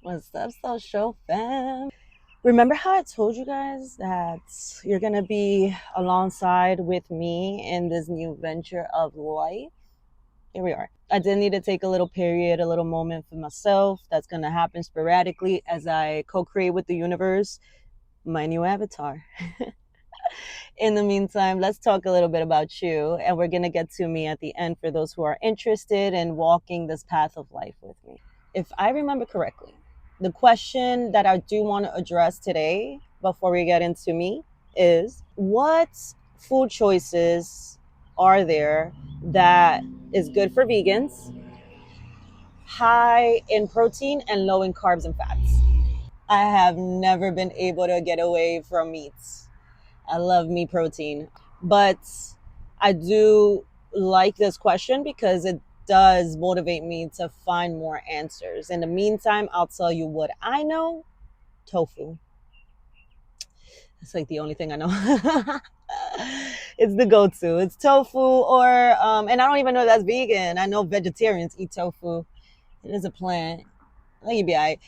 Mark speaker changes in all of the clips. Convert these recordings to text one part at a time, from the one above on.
Speaker 1: What's up, social fam? Remember how I told you guys that you're gonna be alongside with me in this new venture of life? Here we are. I did need to take a little period, a little moment for myself. That's gonna happen sporadically as I co-create with the universe my new avatar. In the meantime, let's talk a little bit about you, and we're gonna get to me at the end for those who are interested in walking this path of life with me. If I remember correctly, the question that I do want to address today before we get into me is what food choices are there that is good for vegans, high in protein and low in carbs and fats? I have never been able to get away from meats. I love meat protein, but I do like this question because it does motivate me to find more answers. In the meantime, I'll tell you what I know. Tofu. It's like the only thing I know. It's the go-to. It's tofu and I don't even know that's vegan. I know vegetarians eat tofu. It is a plant. I think you'd be all right.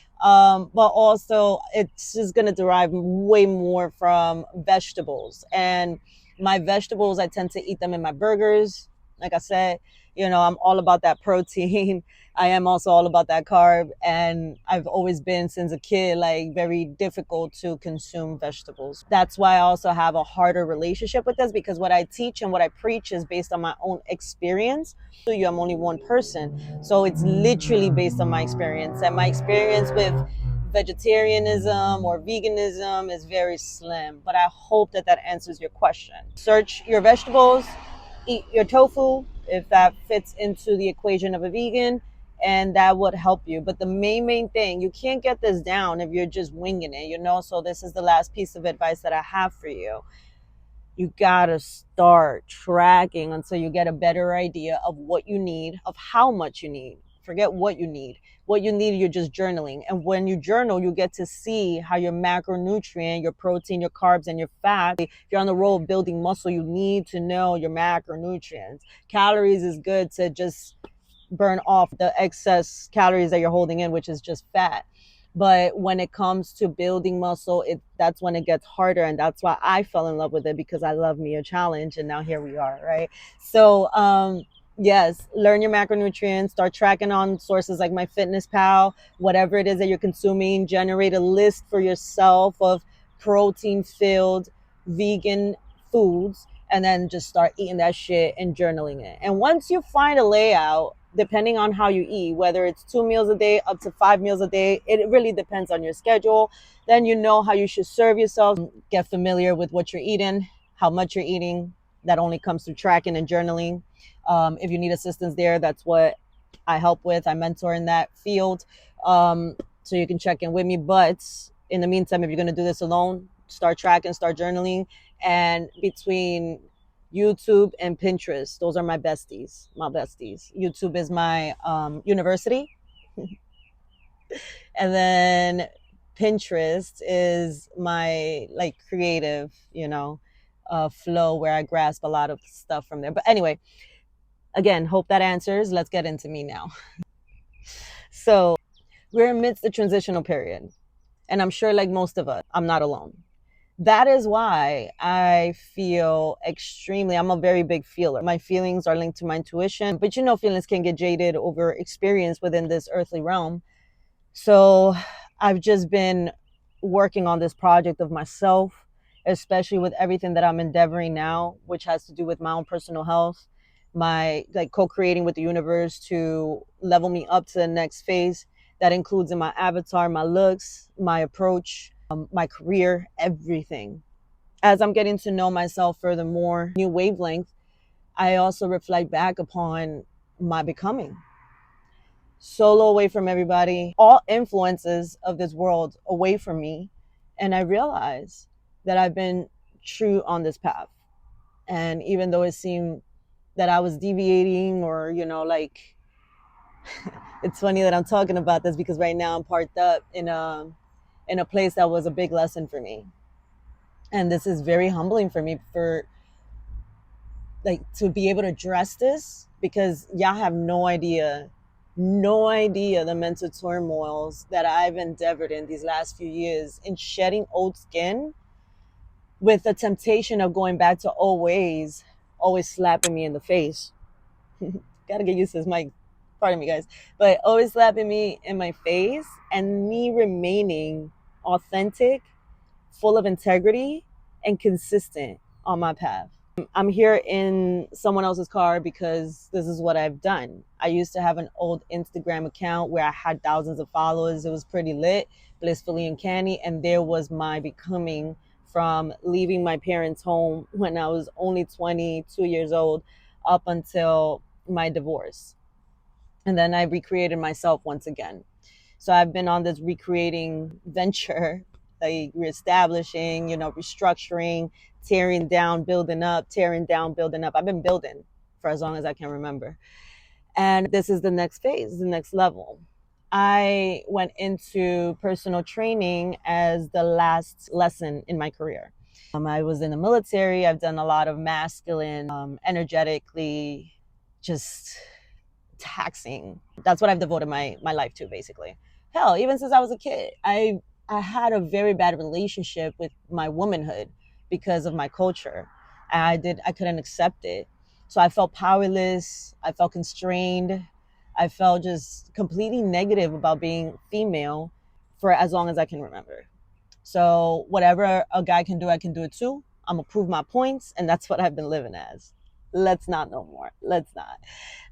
Speaker 1: But also, it's just going to derive way more from vegetables. And my vegetables, I tend to eat them in my burgers. Like I said, I'm all about that protein. I am also all about that carb. And I've always been, since a kid, like very difficult to consume vegetables. That's why I also have a harder relationship with this, because what I teach and what I preach is based on my own experience. I'm only one person. So it's literally based on my experience. And my experience with vegetarianism or veganism is very slim. But I hope that that answers your question. Search your vegetables, eat your tofu if that fits into the equation of a vegan, and that would help you. But the main thing, you can't get this down if you're just winging it. So this is the last piece of advice that I have for you. You gotta start tracking until you get a better idea of what you need, of how much you need. Forget what you need. What you need, you're just journaling. And when you journal, you get to see how your macronutrient, your protein, your carbs, and your fat. If you're on the road of building muscle, you need to know your macronutrients. Calories is good to just burn off the excess calories that you're holding in, which is just fat. But when it comes to building muscle, that's when it gets harder. And that's why I fell in love with it, because I love me a challenge. And now here we are, right? So yes, learn your macronutrients, start tracking on sources like MyFitnessPal, whatever it is that you're consuming, generate a list for yourself of protein filled vegan foods, and then just start eating that shit and journaling it. And once you find a layout, depending on how you eat, whether it's 2 meals a day up to 5 meals a day, it really depends on your schedule. Then you know how you should serve yourself. Get familiar with what you're eating, how much you're eating. That only comes through tracking and journaling. If you need assistance there, that's what I help with. I mentor in that field. So you can check in with me. But in the meantime, if you're going to do this alone, start tracking, start journaling. And between YouTube and Pinterest, those are my besties. YouTube is my university. And then Pinterest is my like creative, flow, where I grasp a lot of stuff from there. But anyway, again, hope that answers. Let's get into me now. So we're amidst the transitional period. And I'm sure, like most of us, I'm not alone. That is why I feel I'm a very big feeler. My feelings are linked to my intuition, but feelings can get jaded over experience within this earthly realm. So I've just been working on this project of myself, especially with everything that I'm endeavoring now, which has to do with my own personal health, my like co-creating with the universe to level me up to the next phase. That includes in my avatar, my looks, my approach, my career, everything. As I'm getting to know myself furthermore, new wavelength, I also reflect back upon my becoming. Solo, away from everybody, all influences of this world away from me. And I realize that I've been true on this path. And even though it seemed that I was deviating or, it's funny that I'm talking about this because right now I'm parked up in a place that was a big lesson for me. And this is very humbling for me to be able to address this, because y'all have no idea no idea the mental turmoils that I've endeavored in these last few years in shedding old skin with the temptation of going back to old ways, always slapping me in the face. Gotta get used to this mic. Pardon me, guys. But always slapping me in my face and me remaining authentic, full of integrity, and consistent on my path. I'm here in someone else's car because this is what I've done. I used to have an old Instagram account where I had thousands of followers. It was pretty lit, blissfully uncanny, and there was my becoming from leaving my parents' home when I was only 22 years old up until my divorce. And then I recreated myself once again. So I've been on this recreating venture, like reestablishing, restructuring, tearing down, building up, tearing down, building up. I've been building for as long as I can remember. And this is the next phase, the next level. I went into personal training as the last lesson in my career. I was in the military. I've done a lot of masculine, energetically, just taxing. That's what I've devoted my life to, basically. Hell, even since I was a kid, I had a very bad relationship with my womanhood because of my culture. I couldn't accept it. So I felt powerless, I felt constrained, I felt just completely negative about being female for as long as I can remember. So whatever a guy can do, I can do it too. I'm gonna prove my points, and that's what I've been living as. Let's not no more. Let's not.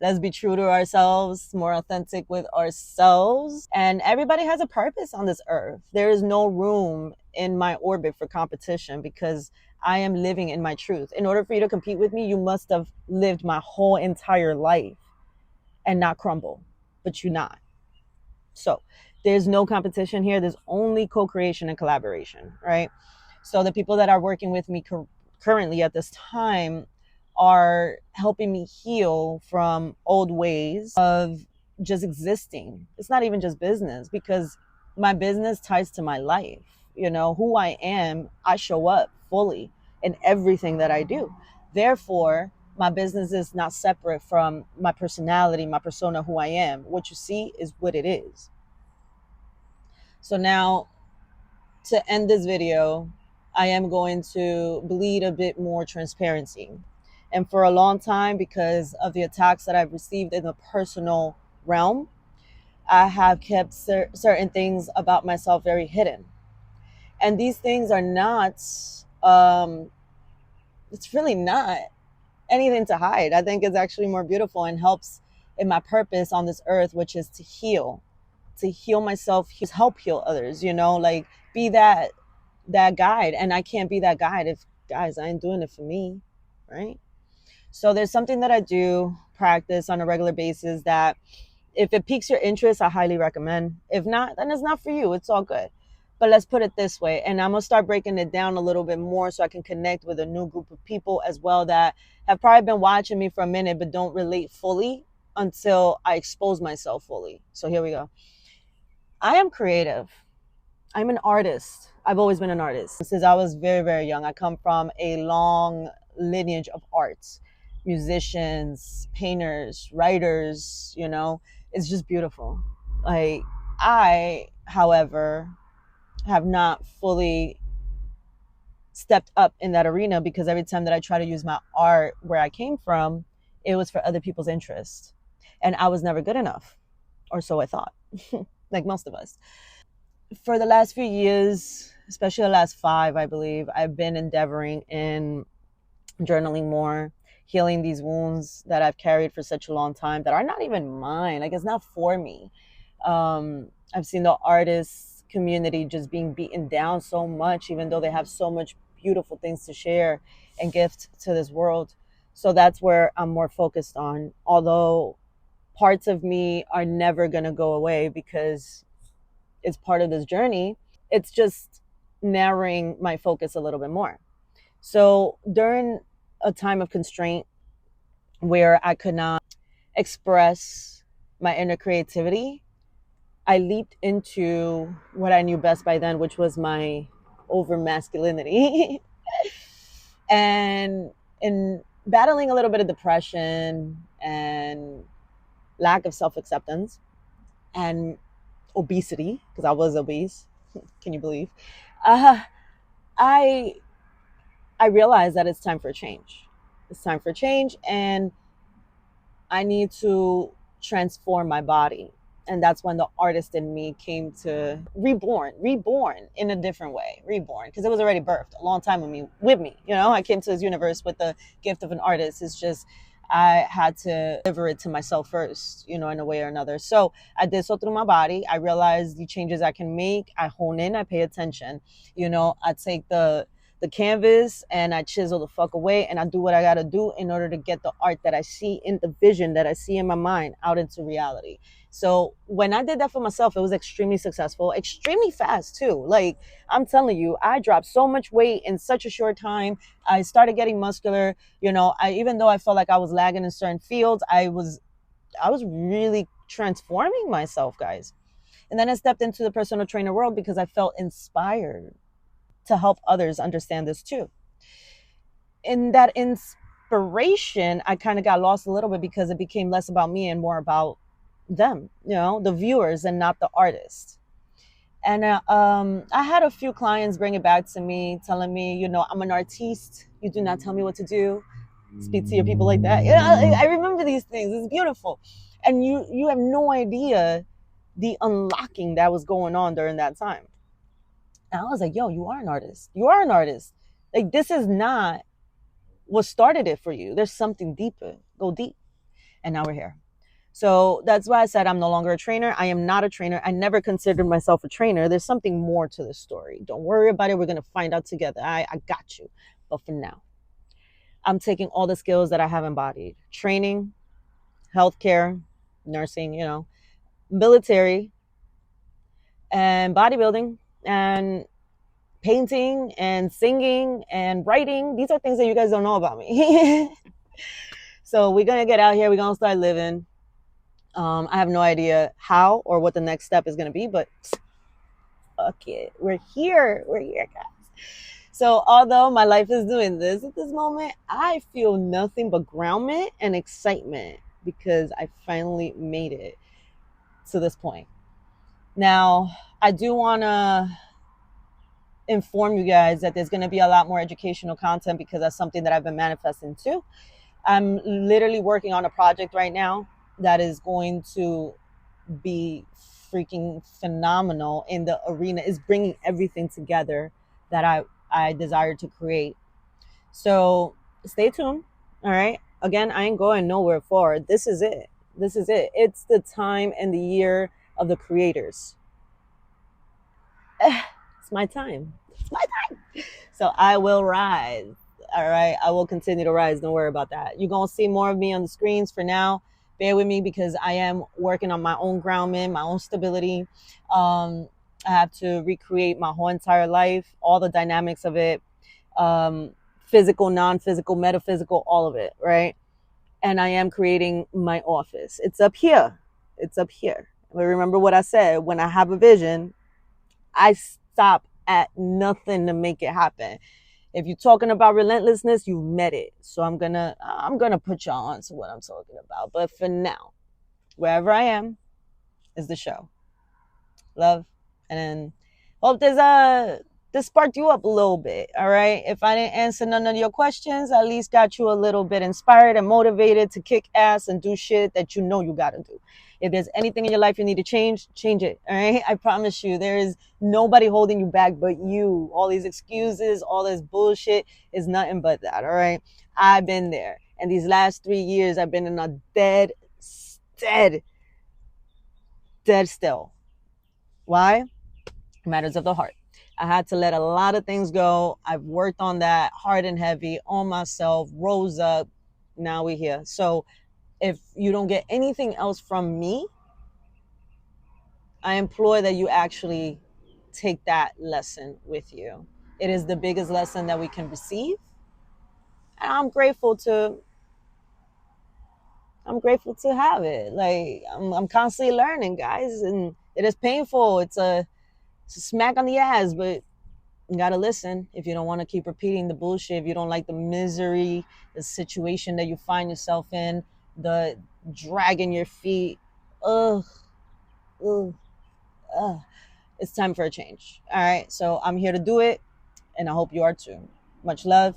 Speaker 1: Let's be true to ourselves, more authentic with ourselves. And everybody has a purpose on this earth. There is no room in my orbit for competition because I am living in my truth. In order for you to compete with me, you must have lived my whole entire life and not crumble, but you not. So there's no competition here. There's only co-creation and collaboration, right? So the people that are working with me currently at this time are helping me heal from old ways of just existing. It's not even just business because my business ties to my life. Who I am, I show up fully in everything that I do. Therefore, my business is not separate from my personality, my persona, who I am. What you see is what it is. So now, to end this video, I am going to bleed a bit more transparency. And for a long time, because of the attacks that I've received in the personal realm, I have kept certain things about myself very hidden. And these things are not, it's really not anything to hide. I think it's actually more beautiful and helps in my purpose on this earth, which is to heal myself, help heal others, like be that guide. And I can't be that guide if, guys, I ain't doing it for me, right? So there's something that I do practice on a regular basis that if it piques your interest, I highly recommend. If not, then it's not for you. It's all good. But let's put it this way. And I'm going to start breaking it down a little bit more so I can connect with a new group of people as well that have probably been watching me for a minute but don't relate fully until I expose myself fully. So here we go. I am creative. I'm an artist. I've always been an artist. Since I was very, very young, I come from a long lineage of arts, musicians, painters, writers, it's just beautiful. Like, I, however, have not fully stepped up in that arena because every time that I try to use my art where I came from, it was for other people's interest. And I was never good enough, or so I thought, like most of us. For the last few years, especially the last 5, I believe, I've been endeavoring in journaling more, healing these wounds that I've carried for such a long time that are not even mine. Like, it's not for me. I've seen the artists community just being beaten down so much, even though they have so much beautiful things to share and gift to this world. So that's where I'm more focused on. Although parts of me are never going to go away because it's part of this journey, it's just narrowing my focus a little bit more. So during a time of constraint where I could not express my inner creativity, I leaped into what I knew best by then, which was my over masculinity. And in battling a little bit of depression and lack of self-acceptance, and obesity, because I was obese. Can you believe? Uh, I I realized that it's time for change. It's time for change, and I need to transform my body. And that's when the artist in me came to reborn in a different way, reborn, because it was already birthed a long time with me. I came to this universe with the gift of an artist. It's just I had to deliver it to myself first, in a way or another. So I did so through my body. I realized the changes I can make. I hone in, I pay attention. I take the canvas and I chisel the fuck away and I do what I gotta do in order to get the art that I see in the vision that I see in my mind out into reality. So when I did that for myself, it was extremely successful, extremely fast too. Like I'm telling you, I dropped so much weight in such a short time. I started getting muscular. Even though I felt like I was lagging in certain fields, I was really transforming myself, guys. And then I stepped into the personal trainer world because I felt inspired to help others understand this too. In that inspiration, I kind of got lost a little bit because it became less about me and more about them, the viewers and not the artist. And I had a few clients bring it back to me, telling me, I'm an artiste. You do not tell me what to do. Speak to your people like that. I remember these things. It's beautiful. And you have no idea the unlocking that was going on during that time. And I was like, yo, you are an artist. You are an artist. Like, this is not what started it for you. There's something deeper. Go deep. And now we're here. So that's why I said I'm no longer a trainer. I am not a trainer. I never considered myself a trainer. There's something more to this story. Don't worry about it. We're going to find out together. I got you. But for now, I'm taking all the skills that I have embodied: training, healthcare, nursing, military, and bodybuilding, and painting and singing and writing. These are things that you guys don't know about me. So we're going to get out here. We're going to start living. I have no idea how or what the next step is going to be, but fuck it. We're here. We're here, guys. So although my life is doing this at this moment, I feel nothing but groundment and excitement because I finally made it to this point. Now, I do want to inform you guys that there's going to be a lot more educational content because that's something that I've been manifesting too. I'm literally working on a project right now that is going to be freaking phenomenal in the arena. Is bringing everything together that I desire to create. So stay tuned. All right. Again, I ain't going nowhere forward. This is it. This is it. It's the time and the year of the creators. It's my time. It's my time. So I will rise. All right. I will continue to rise. Don't worry about that. You're going to see more of me on the screens for now. Bear with me because I am working on my own grounding, my own stability. I have to recreate my whole entire life, all the dynamics of it, physical, non-physical, metaphysical, all of it, right? And I am creating my office. It's up here. It's up here. But remember what I said, when I have a vision, I stop at nothing to make it happen. If you're talking about relentlessness, you've met it. So I'm gonna put y'all on to what I'm talking about. But for now, wherever I am is the show. Love, and hope this sparked you up a little bit. All right. If I didn't answer none of your questions, I at least got you a little bit inspired and motivated to kick ass and do shit that you gotta do. If there's anything in your life you need to change it. All right. I promise you, there is nobody holding you back but you. All these excuses, all this bullshit is nothing but that. All right. I've been there. And these last 3 years, I've been in a dead still. Why? Matters of the heart. I had to let a lot of things go. I've worked on that hard and heavy on myself, rose up. Now we're here. So if you don't get anything else from me, I implore that you actually take that lesson with you. It is the biggest lesson that we can receive. And I'm grateful to have it. Like I'm constantly learning, guys, and it is painful. It's a smack on the ass, but you gotta listen if you don't want to keep repeating the bullshit. If you don't like the misery, the situation that you find yourself in, the dragging your feet. Ugh, ugh, ugh. It's time for a change. All right. So I'm here to do it, and I hope you are too. Much love,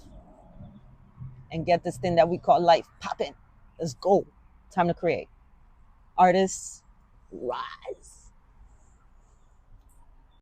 Speaker 1: and get this thing that we call life popping. Let's go. Time to create. Artists, rise.